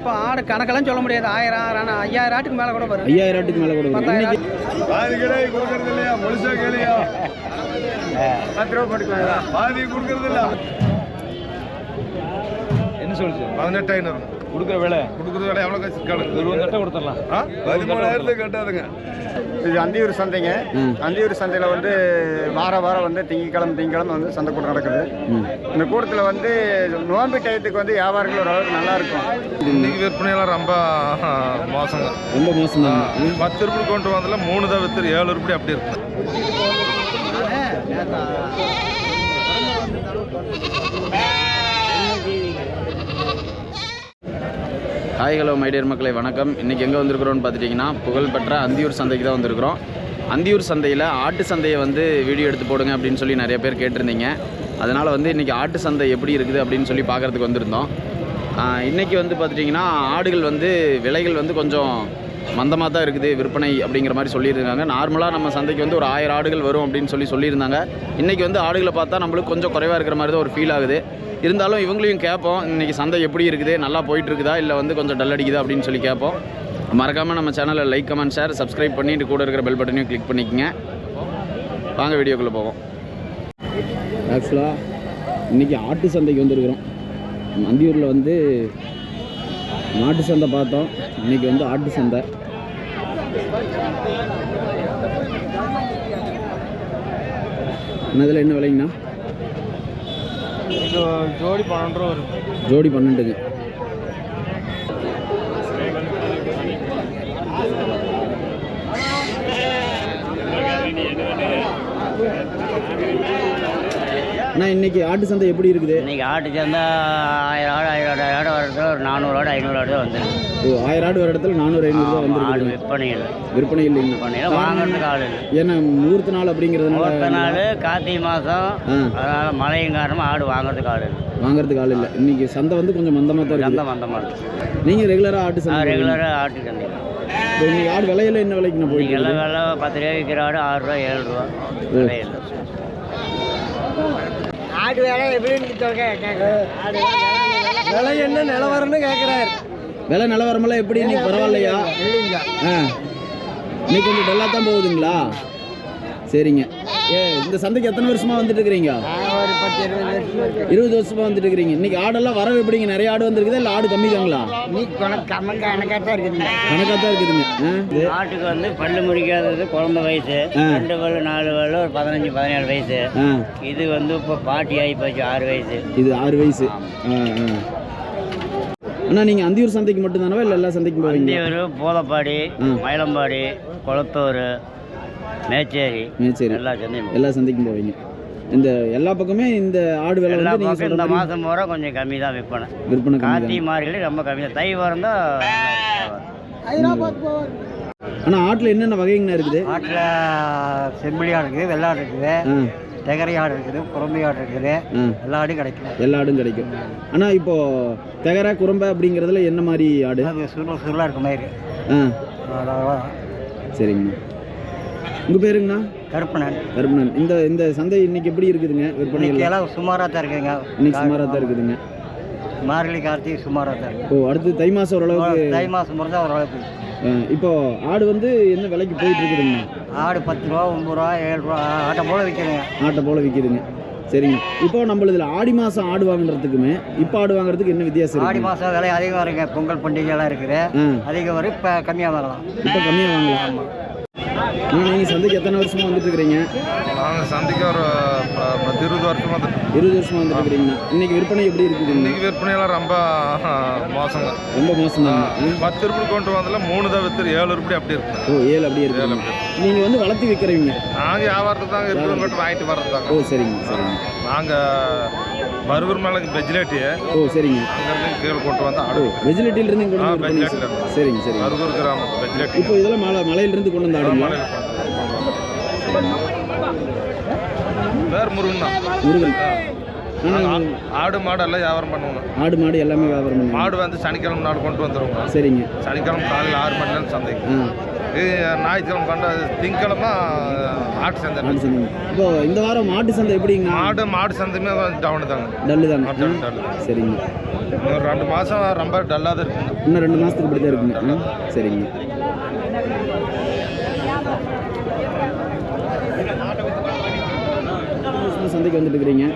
இப்போ ஆடு கணக்கெல்லாம் சொல்ல முடியாது. 1000 5000 ஆட்டுக்கு மேலே கூட வரும். 5000 ஆட்டுக்கு மேலே கூட வரும். பாதி கடை கொடுக்கறது இல்லையா? முழுசா கேளியா? 10 ரூபா போட்டுக்கலாங்களா? பாதி கொடுக்கறது இல்ல. என்ன சொல்லுச்சு? 18500 கொடுக்குற விலை எவ்வளோ காசு இருக்காது? 20 கொடுத்துடலாம். 13000 கட்டாதுங்க. இது அந்தியூர் சந்தைங்க. அந்தியூர் சந்தையில் வந்து வாரம் வந்து திங்கக்கிழமை வந்து சந்தை கூட்டம் நடக்குது. இந்த கூட்டத்தில் வந்து நோம்பு டயத்துக்கு வந்து வியாபாரங்கள் ஓரளவுக்கு நல்லா இருக்கும். இன்னைக்கு விற்பனையெல்லாம் ரொம்ப மோசங்க. ரொம்ப மோசம் தான். 10 ரூபாய் கொண்டு வந்தால 3 தான் வித்துரு 7 ரூபாய் அப்படி இருக்கு. ஹாய் ஹலோ மைடியர் மக்களை வணக்கம். இன்றைக்கி எங்கே வந்திருக்கிறோன்னு பார்த்துட்டிங்கன்னா புகழ்பெற்ற அந்தியூர் சந்தைக்கு தான் வந்திருக்கிறோம். அந்தியூர் சந்தையில் ஆட்டு சந்தையை வந்து வீடியோ எடுத்து போடுங்க அப்படின்னு சொல்லி நிறைய பேர் கேட்டிருந்தீங்க. அதனால் வந்து இன்றைக்கி ஆட்டு சந்தை எப்படி இருக்குது அப்படின்னு சொல்லி பார்க்குறதுக்கு வந்திருந்தோம். இன்றைக்கி வந்து பார்த்துட்டிங்கன்னா ஆடுகள் வந்து விலைகள் வந்து கொஞ்சம் மந்தமாக தான் இருக்குது விற்பனை அப்படிங்கிற மாதிரி சொல்லியிருந்தாங்க. நார்மலாக நம்ம சந்தைக்கு வந்து ஒரு 1000 ஆடுகள் வரும் அப்படின்னு சொல்லியிருந்தாங்க. இன்றைக்கி வந்து ஆடுகளை பார்த்தா நம்மளுக்கு கொஞ்சம் குறைவாக இருக்கிற மாதிரி தான் ஒரு ஃபீல் ஆகுது. இருந்தாலும் இவங்களையும் கேட்போம், இன்றைக்கி சந்தை எப்படி இருக்குது, நல்லா போயிட்டுருக்குதா இல்லை வந்து கொஞ்சம் டல் அடிக்குதா அப்படின்னு சொல்லி கேட்போம். மறக்காமல் நம்ம சேனலில் லைக் கமெண்ட் ஷேர் சப்ஸ்கிரைப் பண்ணிட்டு கூட இருக்கிற பெல் பட்டனையும் கிளிக் பண்ணிக்கங்க. வாங்க வீடியோக்குள்ளே போவோம். ஆக்சுவலாக இன்றைக்கி ஆட்டு சந்தைக்கு வந்துருக்குறோம். அந்தியூரில் வந்து மாட்டு சந்தை பார்த்தோம், இன்றைக்கி வந்து ஆட்டு சந்தை. என்னதில் என்ன விலைங்கண்ணா? ஜோடி 12 ரூபா வரும். ஜோடி 12ங்க. அண்ணா இன்னைக்கு ஆட்டு சந்தை எப்படி இருக்குது? இன்னைக்கு ஆட்டு சந்தை 1000 ஆடு வரதுல ஒரு 400 ஆடு 500 ஆடு தான் வந்துருக்கு. ஓ 1000 ஆடு வர இடத்துல 400 500 தான் வந்துருக்கு. விற்பனை இல்லைங்க. வாங்குறதுக்கு ஆள் இல்லை. ஏன்னா முகூர்த்த நாள் அப்படிங்கிறதுனால முகூர்த்த நாள் கார்த்திகை மாதம், அதனால மழையும் காரணமாக ஆடு வாங்குறதுக்கு ஆள் இல்லை. வாங்குறதுக்கு ஆள் இல்லை. இன்னைக்கு சந்தை வந்து கொஞ்சம் மந்தமாக தான் இருக்குது. சந்தை மந்தமாக இருக்குது. நீங்கள் ரெகுலராக ஆட்டு சந்தை? ரெகுலராக ஆட்டு சந்தை. இன்னைக்கு ஆடு விலையில என்ன விலைக்கு நான் போயிட்டு எல்லாம் விலை 10 ரூபா விற்கிற ஆடு 6 ரூபா 7 ரூபா விலையில். ஆடு வேலை எப்படின்னு விலை என்ன நிலவரம்னு கேட்குறாரு. விலை நிலவரமெல்லாம் எப்படி இன்னைக்கு பரவாயில்லையா? இல்லைங்க. இன்னைக்கு கொஞ்சம் டல்லாக தான் போகுதுங்களா? சரிங்க. இந்த சந்தைக்கு எத்தனை வருஷமாக வந்துட்டு இருக்கிறீங்க? ஒரு 10-20 வருஷமாக வந்துட்டு இருக்கிறீங்க. இன்னைக்கு ஆடெல்லாம் வரவு எப்படிங்க? நிறைய ஆடு வந்துருக்குதா இல்லை ஆடு கம்மி தாங்களா? கணக்காக தான் இருக்குதுங்க. கணக்காக தான் இருக்குதுங்க. ஆட்டுக்கு வந்து பல்லு முடிக்காதது குழந்தை வயசு, 2 பல்லு 4 பல்லு ஒரு 15-17 வயசு. இது வந்து இப்போ பாட்டி ஆகி போச்சு 6 வயசு. இது 6 வயசு. அண்ணா நீங்கள் அந்தியூர் சந்தைக்கு மட்டும் தானவா இல்லை எல்லா சந்தைக்கும் போவீங்க? அந்தியூர், போலப்பாடி, மயிலம்பாடி, குளத்தூர், மேச்சேரி எல்லா சந்தைக்கும் போவீங்க. இந்த எல்லா பக்கமே இந்த ஆடு விலை எல்லா பக்கம் இந்த மாதம் பூரா கொஞ்சம் கம்மி தான் விற்பனை. கார்த்திகை மார்கழி ரொம்ப கம்மி தான். தை வாரம் தான். ஆனால் ஆட்டில் என்னென்ன வகைங்கண்ணா இருக்குது? ஆட்டில் செம்பிளி ஆடு இருக்குது, வெள்ளாடு இருக்குது, தெகரை ஆடு இருக்குது, குரம்பை ஆடு இருக்குது. எல்லா ஆடும் கிடைக்கும். எல்லா ஆடும் கிடைக்கும். ஆனால் இப்போ தெகரை குரம்பை அப்படிங்கிறதுல என்ன மாதிரி ஆடு? சுருளாக இருக்க மாதிரி. சரிங்க. உங்கள் பேருங்கண்ணா? கருப்பணன். இந்த சந்தை இன்னைக்கு எப்படி இருக்குதுங்க விற்பனை? எல்லாம் சுமாராக தான் இருக்குதுங்க. இன்னைக்கு சுமாராக தான் இருக்குதுங்க. மார்கழி கார்த்திகை சுமாராக தான் இருக்குது. ஓ அடுத்து தை மாதம் ஓரளவுக்கு? தை மாதம் பிறந்தா ஓரளவுக்கு. இப்போ ஆடு வந்து என்ன விலைக்கு போயிட்டு இருக்குதுங்க? ஆடு 10 ரூபா 9 ரூபா 7 ரூபா ஆட்டை போல விற்கிறேங்க. ஆட்டை போல விற்கிதுங்க. சரிங்க. இப்போ நம்மளதில் ஆடி மாதம் ஆடு வாங்குறதுக்குமே இப்போ ஆடு வாங்குறதுக்கு என்ன வித்தியாசம்? ஆடி மாதம் விலை அதிகம் வருங்க. பொங்கல் பண்டிகைலாம் இருக்குது, அதிகம் வரும். இப்போ கம்மியாக வாங்கலாம். இப்போ கம்மியாக வாங்கலாம். நீங்கள் சந்தைக்கு எத்தனை வருஷமாக வந்துட்டு இருக்கிறீங்க? நாங்கள் சந்தைக்கு ஒரு 20 வருஷமாக வந்துட்டு. 20 வருஷமாக வந்துட்டு இருக்கிறீங்கண்ணா. இன்னைக்கு விற்பனை எப்படி இருக்குது? இன்னைக்கு விற்பனையெல்லாம் ரொம்ப மோசங்க. ரொம்ப மோசம் தான். 10 ரூபாய் கொண்டு வந்தால 3 தான் வித்துரு 7 ரூபாய் அப்படி இருக்கு. ஓ 7 அப்படியே இருக்கு. நீங்கள் வந்து வளர்த்து விற்கிறீங்க? நாங்கள் வியாபாரத்துக்கு தாங்க இருக்கிறவங்க மட்டும் வாங்கிட்டு வர்றது தாங்க. ஓ சரிங்க சரிங்க. நாங்கள் பருவூர் மேலே வெஜிலேட்டி. ஓ சரிங்க. அங்கேருந்து கீழே கொண்டு வந்து ஆடு வெஜிலேட்டிலிருந்து கொண்டு வந்து. சரிங்க சரிங்க. பருவூர் கிராமம் வெஜிலேட்டி. இப்போ இதெல்லாம் மலையிலிருந்து கொண்டு வந்து ஆடுங்க. பேர் முருகன். ஆடு மாடு எல்லாம் வியாபாரம் பண்ணுவோங்க. ஆடு மாடு எல்லாமே வியாபாரம் பண்ணுங்க. மாடு வந்து சனிக்கிழமை நாள் கொண்டு வந்துடுவோங்க. சரிங்க. சனிக்கிழமை காலையில் 6 மணி நேரம் சந்தைக்கு. இது ஞாயிற்றுக்கிழமை கொண்டு திங்கக்கிழமை ஆட்டு சந்தை. இப்போ இந்த வாரம் மாட்டு சந்தை எப்படிங்க? மாடு சந்தையுமே டவுனு தாங்க. டல்லு தாங்க. சரிங்க. இன்னும் 2 மாதம் ரொம்ப டல்லாக தான் இருக்குங்க. இன்னும் 2 மாதத்துக்கு இப்படி தான் இருக்குங்க. சரிங்க. சந்தைக்கு வந்துட்டு இருக்கிறீங்க?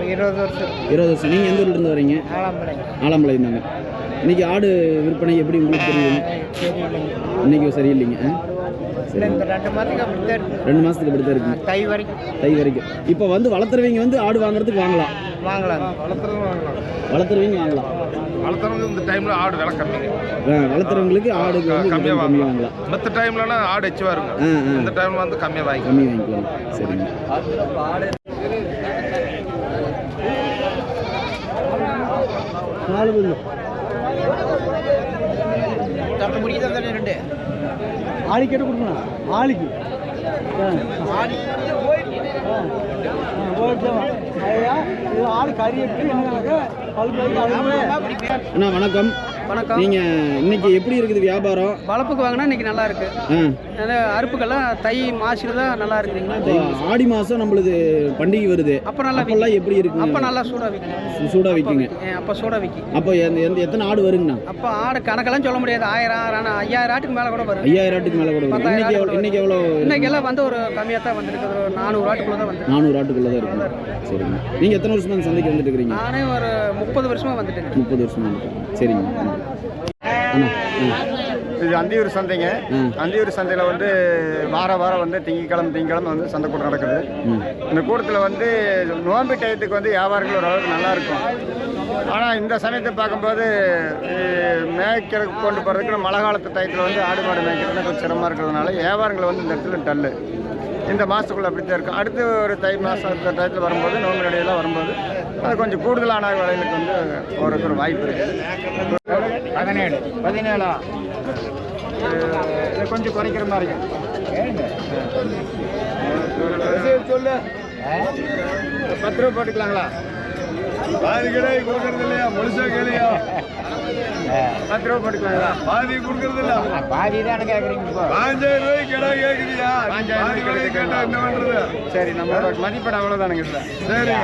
20 வருஷம். 20 வருஷம். நீங்கள் எந்த ஊர்லேருந்து வரீங்க? ஆலம்பாளையம் தாங்க. இன்றைக்கி ஆடு விற்பனை எப்படி உங்களுக்கு தெரியும்? இன்றைக்கி சரியில்லைங்க. சரி, 2 மாதத்துக்கு அப்படி தான் இருக்குது. 2 மாதத்துக்கு அப்படி தான் இருக்குங்க. தை வரைக்கும். இப்போ வந்து வளர்த்துறவங்க வந்து ஆடு வாங்குறதுக்கு வாங்கலாம். வளர்த்துறவங்க வாங்கலாம். வளர்த்துறவங்க இந்த டைமில் ஆடு விலை கம்மிங்க. வளர்த்துறவங்களுக்கு ஆடு கம்மியாக வாங்கலாம். மற்ற டைம்லனா ஆடு எச்சு வருங்க. இந்த டைமில் வந்து கம்மியாக வாங்கிக்கலாம். சரிங்க. ஆளி கேட்டு கொடுக்கணும். ஆளிக்கு ஆள் கறி அண்ணா வணக்கம். வணக்கம். நீங்கள் இன்னைக்கு எப்படி இருக்குது வியாபாரம்? வளப்புக்கு வாங்கினா இன்னைக்கு நல்லா இருக்கு. அறுப்புக்கெல்லாம் தை மாசில தான் நல்லா இருக்குதுங்க. ஆடி மாதம் நம்மளுது பண்டிகை வருது. அப்போ நல்லா எப்படி இருக்கு? அப்போ நல்லா சூடாக விற்குங்க. அப்போ சூடாக விற்கும். அப்போ எத்தனை ஆடு வருங்கண்ணா? அப்போ ஆடு கணக்கெல்லாம் சொல்ல முடியாது. 5000 ஆட்டுக்கு மேலே கூட வரும். 5000 ஆட்டுக்கு மேலே கூட வரும். இன்னைக்கு எவ்வளோ? இன்னைக்கு எல்லாம் வந்து ஒரு கம்மியாக தான் வந்துருக்கு. ஒரு 400 ஆட்டுக்குள்ளே தான் வந்து. 400 ஆட்டுக்குள்ளே தான் இருக்கு. சரிங்க. நீங்கள் எத்தனை வருஷமா அந்த சந்தைக்கு வந்துட்டு இருக்கிறீங்க? நானே ஒரு 30 வருஷமாக வந்துட்டேன். 30 வருஷமா வந்துட்டேன். சரிங்க. அண்ணா இது அந்தியூர் சந்தைங்க. அந்தியூர் சந்தையில் வந்து வாரம் வந்து திங்கக்கிழமை வந்து சந்தை கூட்டம் நடக்குது. இந்த கூட்டத்தில் வந்து நோம்பு டயத்துக்கு வந்து வியாபாரங்கள் ஓரளவுக்கு நல்லா இருக்கும். ஆனால் இந்த சமயத்தை பார்க்கும்போது மேய்க்கிறதுக்கு கொண்டு போகிறதுக்கு மழை காலத்து டயத்தில் வந்து ஆடு மாடு மேய்க்கிறதுனா கொஞ்சம் சிரமமாக இருக்கிறதுனால வியாபாரங்கள் வந்து இந்த இடத்துல டல்லு. இந்த மாதத்துக்குள்ளே அப்படி தான் இருக்கும். அடுத்து ஒரு தை மாதம் டயத்தில் வரும்போது நோம்பு நடையெல்லாம் வரும்போது அது கொஞ்சம் கூடுதலான விலைகளுக்கு வந்து ஒரு வாய்ப்பு இருக்குது. 17 இதை கொஞ்சம் குறைக்கிற மாதிரி சொல்லு. 10 ரூபா போட்டுக்கலாங்களா? பாதி கடை கொடுக்கறது இல்லையா? முழுசா கேளையா? 10 ரூபா போட்டுக்கலாங்களா? பாதி கொடுக்கறது இல்ல. பாதி தானே கேட்குறீங்க. 5000 ரூபாய்க்கு கடை கேட்குறியா? 5000 ரூபாய்க்கு கேட்டா என்ன பண்றது? சரி, நம்மளோட மதிப்பீடு அவ்வளோதானுங்க. சரி,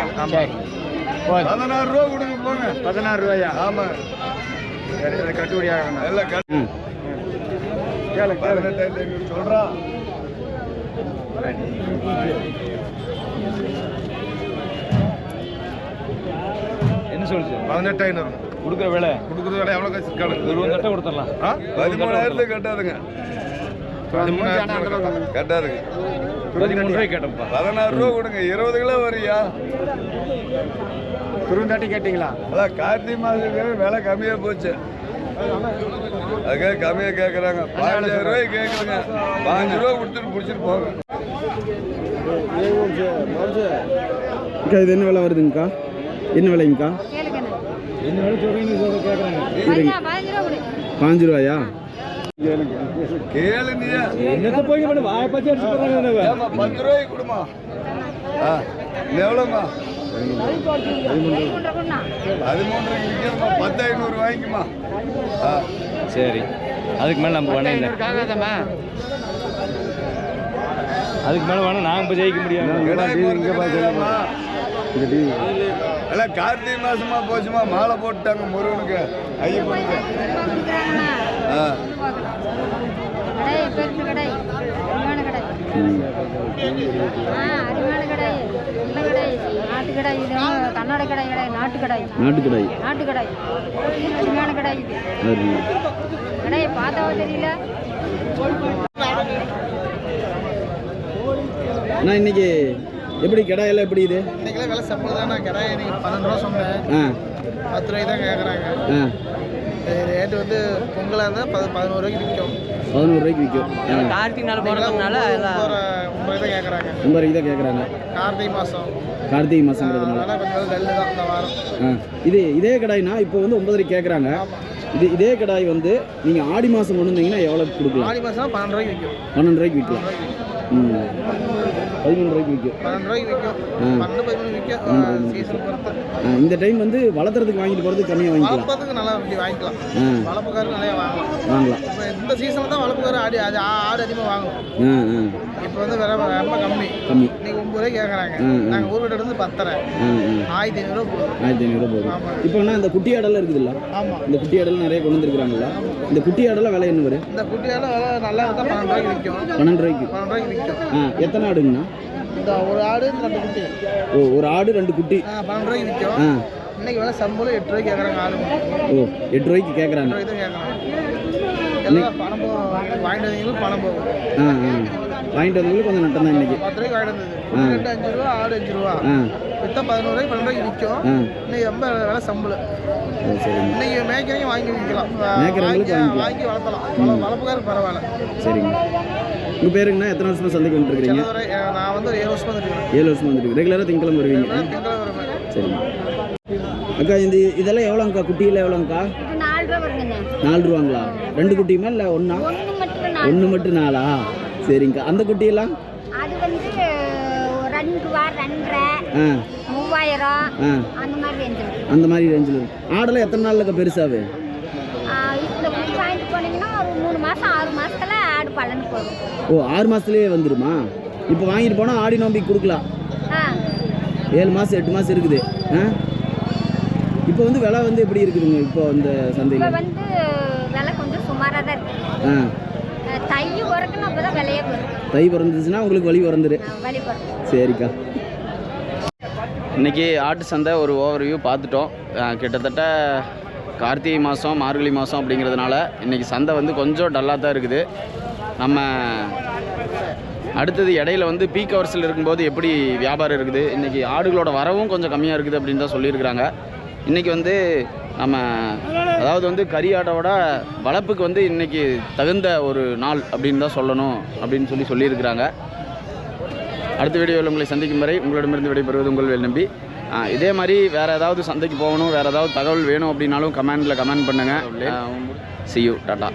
16 ரூபா கொடுங்க போங்க. 16 ரூபாயா? ஆமாம். சரி, இதை கட்டுப்படி ஆகணும். எல்லாம் சொல்றான். என்ன சொல்லுச்சு? 18,500 கொடுக்குற வேலை எவ்வளோ காசு இருக்காது? 20 கொடுத்துடலாம். 13,000 கட்டாதுங்க. 13,000 கட்டாதுங்க. 13 ரூபாய் கேட்டோம்ப்பா. 16 ரூபா கொடுங்க. 20 கிலோ வரியா? குறுந்தாட்டி கேட்டிங்களா? அதான் கார்த்திகை மாதத்துக்கு விலை கம்மியாக போச்சு. அதுக்காக கம்மியாக கேட்குறாங்க. 15,000 ரூபாய்க்கு கேட்குறேங்க. 5 ரூபா கொடுத்துட்டு பிடிச்சிட்டு போங்க. இது என்ன விலை வருதுங்கக்கா? என்ன விலைங்கக்கா? என்ன வேலை சொல்றீங்க? கேட்குறாங்க. 5 ரூபாயா? கேளு நீயா? என்னத்தை போய் பண்ணி வாய்ப்பாச்சு அடிச்சு போடுறாங்க. 10 ரூபாய்க்கு கொடுமா. எவ்வளோம்மா? 13 10,500 வாங்கிக்குமா? சரி, அதுக்கு மேலே நம்ம வேணாம். அதுக்கு மேலே வேணாம். நாங்கள் இப்போ ஜெயிக்க முடியாது. எல்லாம் கார்த்திகை மாசமா போச்சுமா. மாலை போட்டுட்டாங்க முருகனுக்கு, ஐயப்பனுக்கு. கர்நாடக கடை, நாட்டு கடை, அருமையான கடை. கடையை பார்த்தாவோ தெரியல. நான் இன்னைக்கு எப்படி கடாயெல்லாம் எப்படி இது? இன்னைக்கெல்லாம் விலை சம்பளம் தானே. கடை இன்னைக்கு 12 ரூபா சொன்னேன். 10 ரூபாய்க்கு தான் கேட்குறாங்க. ரேட்டு வந்து பொங்கலாக இருந்தால் 11 ரூபாய்க்கு விற்கும். 11 ரூபாய்க்கு விற்கும். கார்த்திகை நாள் போகிறதுனால 9 தான் கேட்குறாங்க. 9 ரூபாய்க்கு தான் கேட்குறாங்க. கார்த்திகை மாதங்கிறதுனால கொஞ்சம் டல்லு தான் இந்த வாரம். இதே கடாய்னா இப்போ வந்து 9 ரூபாய்க்கு கேட்குறாங்க. இதே கடாய் வந்து நீங்கள் ஆடி மாதம் கொண்டு வந்தீங்கன்னா எவ்வளோ கொடுக்கலாம்? ஆடி மாதம் 12 ரூபாய்க்கு விற்கும். 12 ரூபாய்க்கு விற்கலாம். ம் 11 ரூபாய்க்கு விற்கும். 12 ரூபாய்க்கு விற்கும். 12 13 விற்கும். சீசன் பொறுத்து. இந்த டைம் வந்து வளர்த்துறதுக்கு வாங்கிட்டு போகிறது கம்மியாக வாங்கிக்கலாம். வளர்ப்பதுக்கு நல்லா வண்டி வாங்கிக்கலாம். வளர்ப்புக்காரருக்கு நிறைய வாங்கலாம். இப்போ இந்த சீசனில் தான் வளர்ப்புக்காரர் ஆடு அதிகமாக வாங்கணும். இப்போ வந்து விலை ரொம்ப கம்மி. இன்னைக்கு 9 ரூபாய்க்கு கேட்குறாங்க. நாங்கள் ஊர்கிட்ட இருந்து 10.5. 1500 போகுது. 1500 போகுது. இப்போனா இந்த குட்டி ஆடெல்லாம் இருக்குதுல்ல? ஆமாம். இந்த குட்டி ஆடெல்லாம் நிறைய கொண்டு வந்துருக்குறாங்களா? இந்த குட்டி ஆடெல்லாம் விலை என்ன வரும்? இந்த குட்டி ஆடெல்லாம் விலை நல்லா இருந்தால் 12 ரூபாய்க்கு விற்கும். 12 ரூபாய்க்கு. 12 ரூபாய்க்கு விற்கும். எத்தனை ஆடுங்கண்ணா? இந்த ஒரு ஆடு 2 குட்டி. ஓ, ஒரு ஆடு 2 குட்டி. 12 ரூபாய்க்கு விற்கும். இன்னைக்கு விலை சம்பளம் 8 ரூபாய்க்கு கேட்குறாங்க ஆடு. ஓ, 8 ரூபாய்க்கு கேட்குறாங்க. 8 ரூபாய்க்கு கேட்குறாங்க. எல்லாம் பணம் வாங்கிட்டு வந்தீங்களுக்கு பணம் போகும். வாங்கிட்டு வந்தவங்களுக்கு கொஞ்சம் நட்டம் தான் இன்னைக்கு. 10 ரூபாய்க்கு வாங்கிட்டு வந்தது. 5 ரூபா ஆடு 5 ரூபா. விற்றா 11 ரூபாய்க்கு 12 ரூபாய்க்கு விற்கும். இன்னைக்கு ரொம்ப விலை சம்பளம். சரிங்க. இன்னைக்கு மேய்க்கிறவங்க வாங்கி விற்கலாம். வாங்கி வளர்த்தலாம். வளர்ப்புக்காருக்கு பரவாயில்ல. சரிங்க. உங்கள் பேருங்கண்ணா? எத்தனை வருஷமாக சந்தைக்கு வந்துட்டுருக்கீங்க? நான் வந்து 7 வருஷமாக வந்துருக்கேன். 7 வருஷமாக வந்துருக்கு. ரெகுலராக திங்கக்கிழமை வருவீங்க? சரிங்க. அக்கா இதெல்லாம் எவ்வளோங்கக்கா? குட்டியில் எவ்வளோங்கக்கா? 4 ரூபா வருதுங்க. 4 ரூபாங்களா? 2 குட்டியுமா இல்லை ஒன்றா? ஒன்று மட்டும் 4ஆ? சரிங்கக்கா. அந்த குட்டியெல்லாம்? அது வந்து 2 ரூபா 2.5 3000 அந்த மாதிரி ரேஞ்சில். அந்த மாதிரி ரேஞ்சில் ஆடெல்லாம் எத்தனை நாளில் பெருசாவே? இந்த குட்டி வாங்கிட்டு போனீங்கன்னா ஒரு 3 மாதம் 6 மாதத்துல ஆடு பலன் போகும். ஓ, 6 மாதத்துலேயே வந்துடுமா? இப்போ வாங்கிட்டு போனால் ஆடி நோம்பிக்கு கொடுக்கலாம். 7 மாதம் 8 மாதம் இருக்குது. இப்போ வந்து விலை வந்து எப்படி இருக்குதுங்க இப்போ இந்த சந்தையில்? இப்போ வந்து விலை கொஞ்சம் சுமாராக தான் இருக்குது. தை உறக்கணும், அப்போ தான் விலையே வரும். தை பிறந்துச்சுன்னா உங்களுக்கு வழி பிறந்துரு. வழி பிறந்து. சரிக்கா. இன்றைக்கி ஆட்டு சந்தை ஒரு ஓவர்வியூ பார்த்துட்டோம். கிட்டத்தட்ட கார்த்திகை மாதம் மார்கழி மாதம் அப்படிங்கிறதுனால இன்றைக்கி சந்தை வந்து கொஞ்சம் டல்லாக தான் இருக்குது. நம்ம அடுத்தது இடையில வந்து பீக் ஹவர்ஸில் இருக்கும்போது எப்படி வியாபாரம் இருக்குது, இன்றைக்கி ஆடுகளோட வரவும் கொஞ்சம் கம்மியாக இருக்குது அப்படின்னு தான் சொல்லியிருக்கிறாங்க. இன்றைக்கி வந்து நம்ம அதாவது வந்து கறி ஆட்டோட வளர்ப்புக்கு வந்து இன்றைக்கி தகுந்த ஒரு நாள் அப்படின்னு தான் சொல்லணும் அப்படின்னு சொல்லியிருக்கிறாங்க. அடுத்த வீடியோவில் உங்களை சந்திக்கும் வரை உங்களிடமிருந்து விடைபெறுவது உங்கள் வேல் நம்பி. இதே மாதிரி வேறு ஏதாவது சந்தைக்கு போகணும், வேறு ஏதாவது தகவல் வேணும் அப்படின்னாலும் கமெண்ட் பண்ணுங்கள். see you, tata.